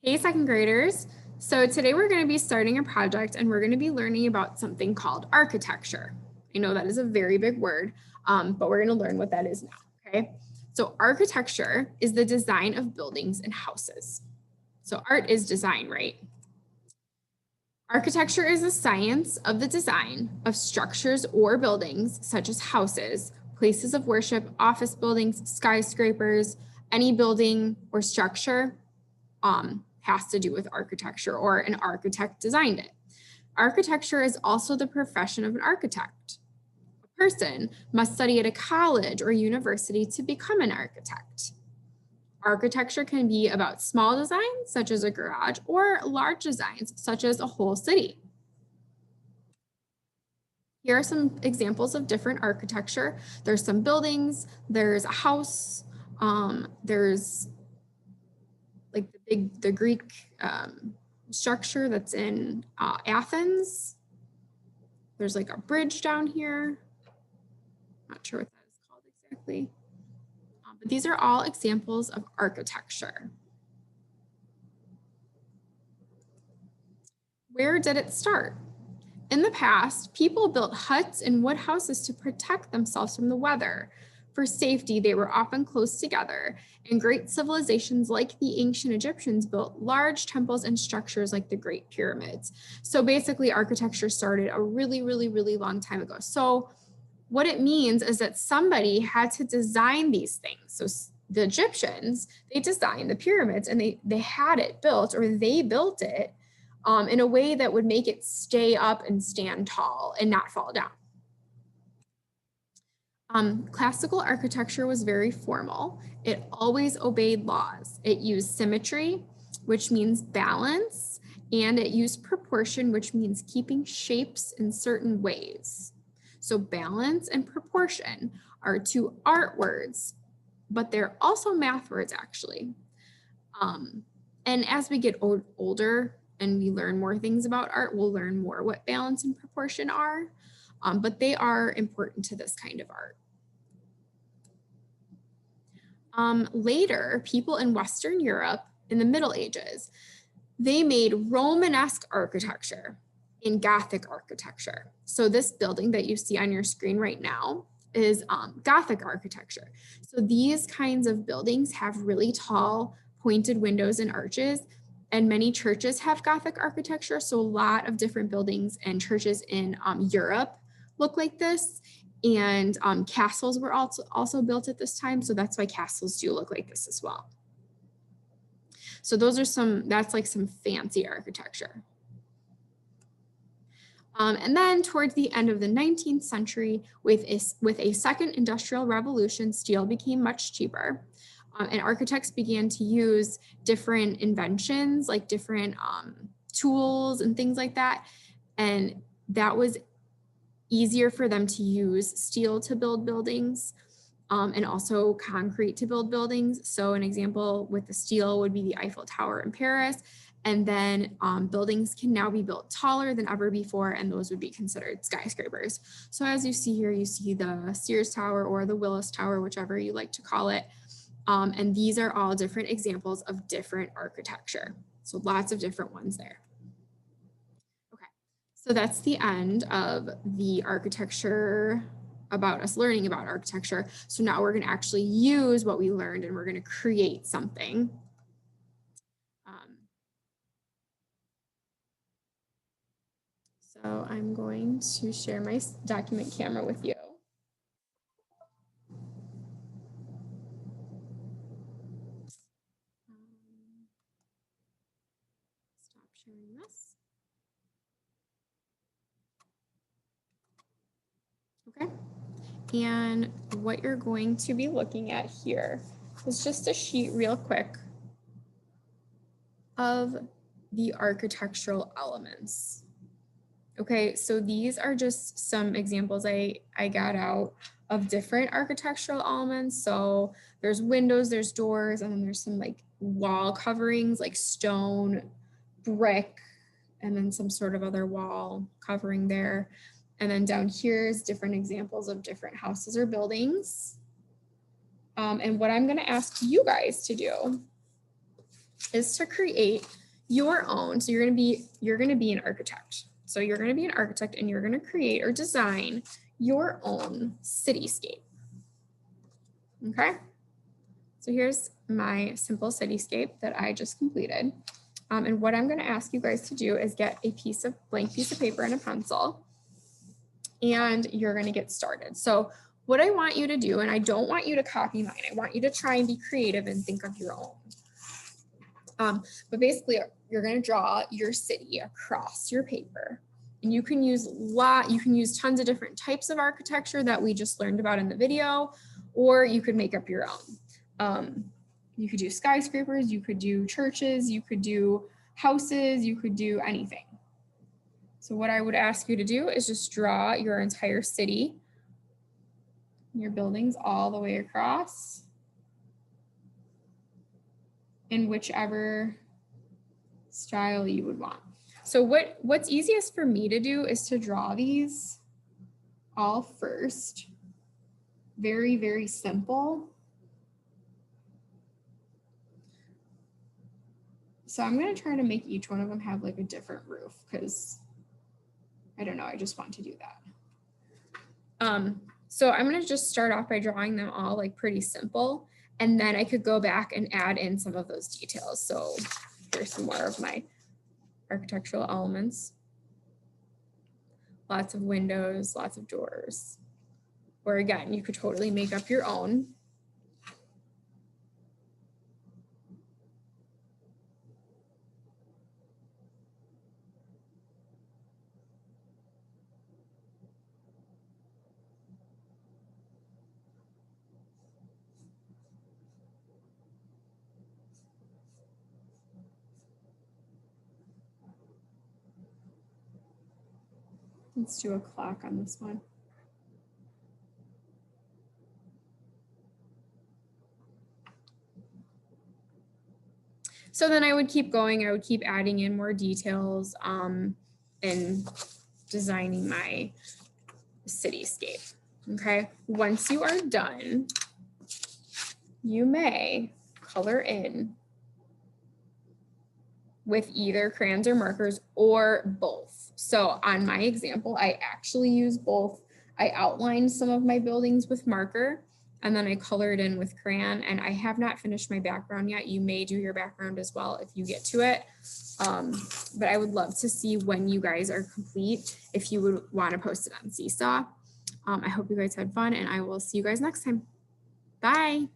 Hey, second graders. So today we're going to be starting a project and we're going to be learning about something called architecture. I know that is a very big word, but we're going to learn what that is now, okay? So architecture is the design of buildings and houses. So art is design, right? Architecture is the science of the design of structures or buildings such as houses, places of worship, office buildings, skyscrapers, any building or structure has to do with architecture, or an architect designed it. Architecture is also the profession of an architect. A person must study at a college or university to become an architect. Architecture can be about small designs, such as a garage, or large designs, such as a whole city. Here are some examples of different architecture. There's some buildings, there's a house, there's like the Greek structure that's in Athens. There's like a bridge down here. Not sure what that is called exactly. But these are all examples of architecture. Where did it start? In the past, people built huts and wood houses to protect themselves from the weather. For safety, they were often close together, and great civilizations like the ancient Egyptians built large temples and structures like the Great Pyramids. So basically, architecture started a really, really, really long time ago. So what it means is that somebody had to design these things. So the Egyptians, they designed the pyramids and they had it built, or they built it in a way that would make it stay up and stand tall and not fall down. Classical architecture was very formal. It always obeyed laws. It used symmetry, which means balance, and it used proportion, which means keeping shapes in certain ways. So balance and proportion are two art words, but they're also math words actually. And as we get older and we learn more things about art, we'll learn more what balance and proportion are, but they are important to this kind of art. Later, people in Western Europe in the Middle Ages, they made Romanesque architecture in Gothic architecture. So this building that you see on your screen right now is Gothic architecture. So these kinds of buildings have really tall pointed windows and arches, and many churches have Gothic architecture. So a lot of different buildings and churches in Europe look like this. And castles were also built at this time. So that's why castles do look like this as well. So those are that's like some fancy architecture. And then towards the end of the 19th century, with a second industrial revolution, steel became much cheaper. And architects began to use different inventions, like different tools and things like that. And that was easier for them to use steel to build buildings. And also concrete to build buildings. So an example with the steel would be the Eiffel Tower in Paris. And then buildings can now be built taller than ever before, and those would be considered skyscrapers. So as you see here, you see the Sears Tower or the Willis Tower, whichever you like to call it. And these are all different examples of different architecture. So lots of different ones there. Okay, so that's the end of the architecture about us learning about architecture. So now we're going to actually use what we learned and we're going to create something. So I'm going to share my document camera with you. Stop sharing this. Okay. And what you're going to be looking at here is just a sheet real quick of the architectural elements. Okay, so these are just some examples I got out of different architectural elements. So there's windows, there's doors, and then there's some like wall coverings like stone, brick, and then some sort of other wall covering there. And then down here is different examples of different houses or buildings. And what I'm going to ask you guys to do is to create your own. So you're going to be an architect. So you're going to be an architect and you're going to create or design your own cityscape. Okay. So here's my simple cityscape that I just completed. And what I'm going to ask you guys to do is get a blank piece of paper and a pencil, and you're going to get started. So what I want you to do, and I don't want you to copy mine, I want you to try and be creative and think of your own. But basically, you're going to draw your city across your paper. And you can use tons of different types of architecture that we just learned about in the video, or you could make up your own. You could do skyscrapers, you could do churches, you could do houses, you could do anything. So what I would ask you to do is just draw your entire city, your buildings all the way across, in whichever style you would want. So what's easiest for me to do is to draw these all first. Very, very simple. So I'm going to try to make each one of them have like a different roof because I don't know, I just want to do that. So I'm going to just start off by drawing them all like pretty simple, and then I could go back and add in some of those details. So here's some more of my architectural elements. Lots of windows, lots of doors. Or again, you could totally make up your own. Let's do a clock on this one. So then I would keep going. I would keep adding in more details and designing my cityscape. Okay. Once you are done, you may color in with either crayons or markers or both. So on my example, I actually use both. I outlined some of my buildings with marker, and then I colored in with crayon, and I have not finished my background yet. You may do your background as well if you get to it. But I would love to see when you guys are complete, if you would want to post it on Seesaw. I hope you guys had fun, and I will see you guys next time. Bye.